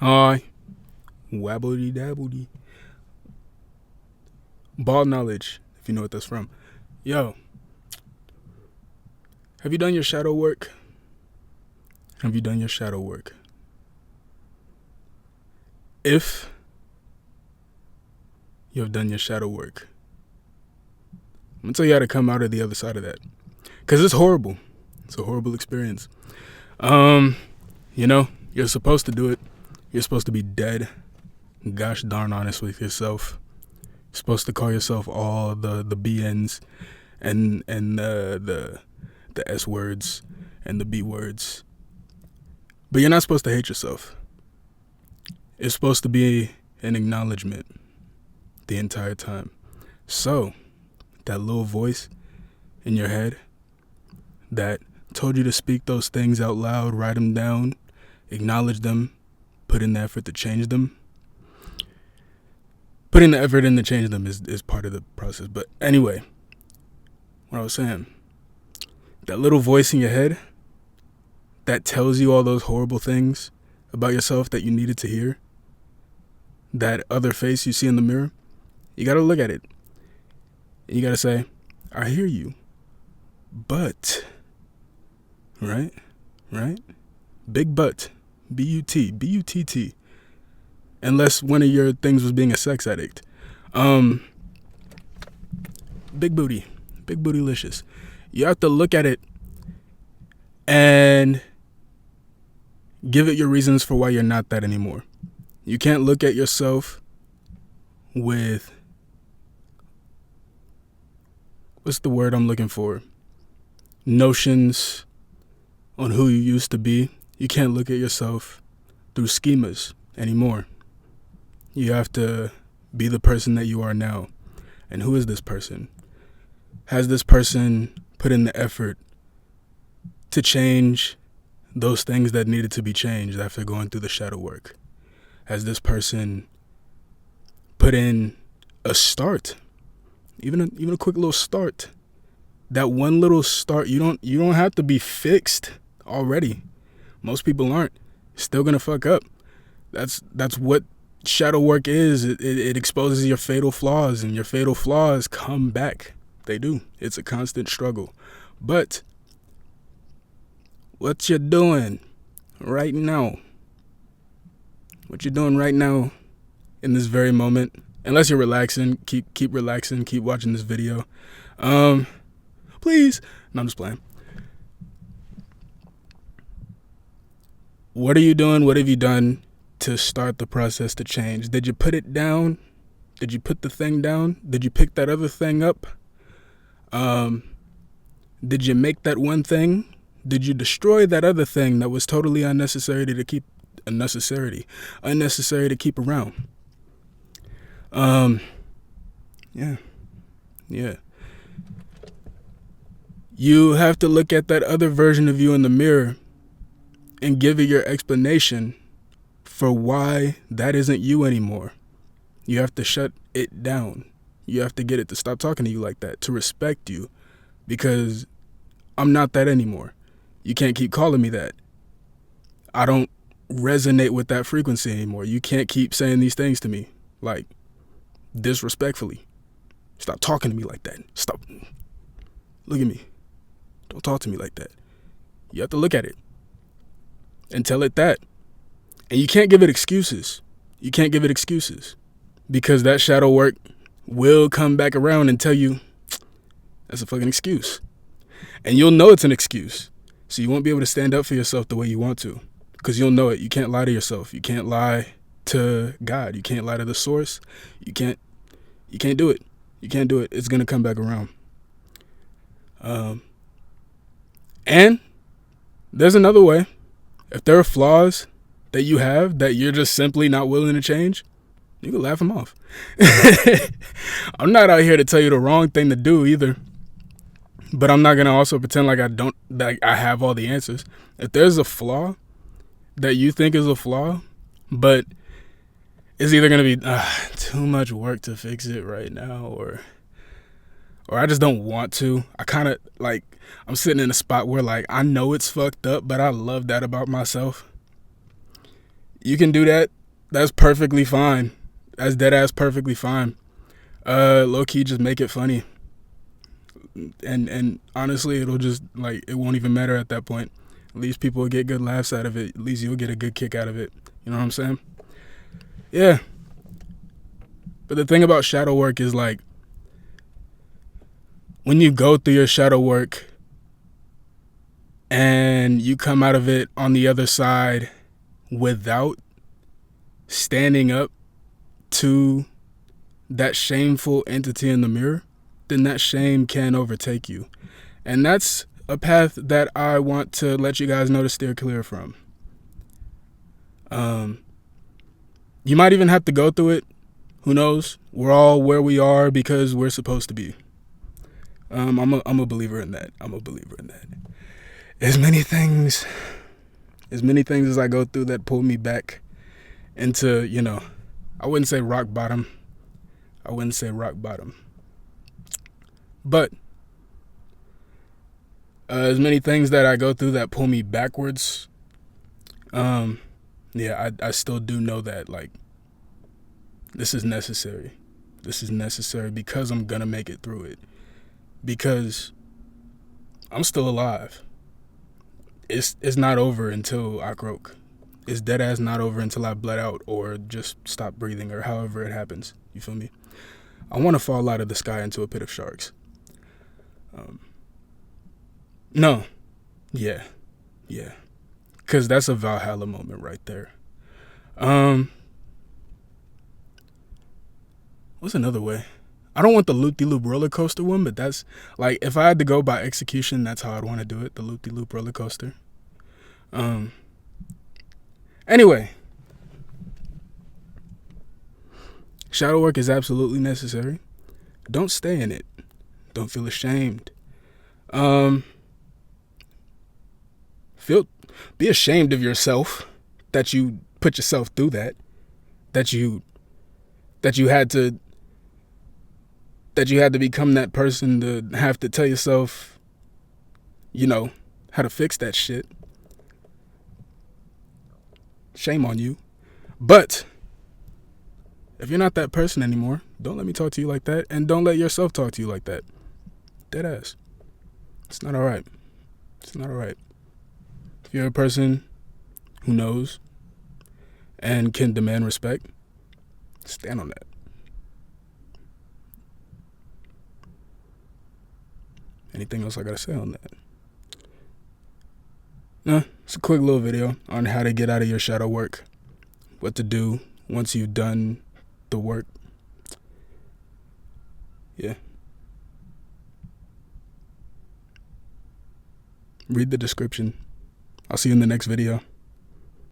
Hi, wabbly dabbledy. Ball knowledge, if you know what that's from. Yo, have you done your shadow work? Have you done your shadow work? If you have done your shadow work, I'm gonna tell you how to come out of the other side of that. Cause it's horrible. It's a horrible experience. Um, you're supposed to do it. You're supposed to be dead. Gosh darn honest with yourself. You're supposed to call yourself all the BNs and the S words and the B words. But you're not supposed to hate yourself. It's supposed to be an acknowledgement the entire time. So, that little voice in your head that told you to speak those things out loud, write them down, acknowledge them, put in the effort to change them. Putting the effort in to change them is part of the process. But anyway, what I was saying, that little voice in your head that tells you all those horrible things about yourself that you needed to hear, that other face you see in the mirror, you got to look at it. And you got to say, I hear you, but, right? Big but, B-U-T, B-U-T-T. Unless one of your things was being a sex addict. Big bootylicious. You have to look at it and give it your reasons for why you're not that anymore. You can't look at yourself with, what's the word I'm looking for? Notions on who you used to be. You can't look at yourself through schemas anymore. You have to be the person that you are now. And who is this person? Has this person put in the effort to change those things that needed to be changed after going through the shadow work? Has this person put in a start? Even a quick little start. That one little start, you don't have to be fixed already. Most people aren't. Still gonna fuck up. That's what shadow work is. It exposes your fatal flaws, and your fatal flaws come back. They do. It's a constant struggle. But what you're doing right now, in this very moment, unless you're relaxing, keep relaxing, keep watching this video. Please. No, I'm just playing. What are you doing? What have you done to start the process to change? Did you put it down? Did you put the thing down? Did you pick that other thing up? Did you make that one thing? Did you destroy that other thing that was totally unnecessary to keep around? Yeah. You have to look at that other version of you in the mirror and give it your explanation for why that isn't you anymore. You have to shut it down. You have to get it to stop talking to you like that, to respect you, because I'm not that anymore. You can't keep calling me that. I don't resonate with that frequency anymore. You can't keep saying these things to me, like, disrespectfully. Stop talking to me like that. Stop. Look at me. Don't talk to me like that. You have to look at it and tell it that. And you can't give it excuses. Because that shadow work will come back around and tell you that's a fucking excuse. And you'll know it's an excuse. So you won't be able to stand up for yourself the way you want to. Because you'll know it. You can't lie to yourself. You can't lie to God. You can't lie to the source. You can't do it. It's going to come back around. And there's another way. If there are flaws that you have that you're just simply not willing to change, you can laugh them off. I'm not out here to tell you the wrong thing to do either. But I'm not going to also pretend like I have all the answers. If there's a flaw that you think is a flaw, but it's either going to be too much work to fix it right now, or I just don't want to. I kind of I'm sitting in a spot where I know it's fucked up, but I love that about myself. You can do that. That's perfectly fine. That's dead ass perfectly fine. Low key, just make it funny. And honestly, it'll just, like, it won't even matter at that point. At least people will get good laughs out of it. At least you'll get a good kick out of it. You know what I'm saying? Yeah. But the thing about shadow work is, like, when you go through your shadow work and you come out of it on the other side without standing up to that shameful entity in the mirror, then that shame can overtake you. And that's a path that I want to let you guys know to steer clear from. You might even have to go through it. Who knows? We're all where we are because we're supposed to be. I'm a believer in that. As many things as I go through that pull me back into, I wouldn't say rock bottom. But as many things that I go through that pull me backwards, I still do know that, like, this is necessary. This is necessary because I'm gonna make it through it. Because I'm still alive. It's not over until I croak. It's dead ass not over until I bled out or just stop breathing or however it happens. You feel me? I want to fall out of the sky into a pit of sharks. No. Yeah. Because that's a Valhalla moment right there. What's another way? I don't want the loop-de-loop roller coaster one, but that's, like, if I had to go by execution, that's how I'd want to do it, the loop-de-loop roller coaster. Anyway, shadow work is absolutely necessary. Don't stay in it. Don't feel ashamed. Be ashamed of yourself that you put yourself through that you had to become that person to have to tell yourself, how to fix that shit. Shame on you. But if you're not that person anymore, don't let me talk to you like that, and don't let yourself talk to you like that. Dead ass. It's not all right. If you're a person who knows and can demand respect, stand on that. Anything else I gotta say on that? No, it's a quick little video on how to get out of your shadow work, what to do once you've done the work. Yeah. Read the description. I'll see you in the next video.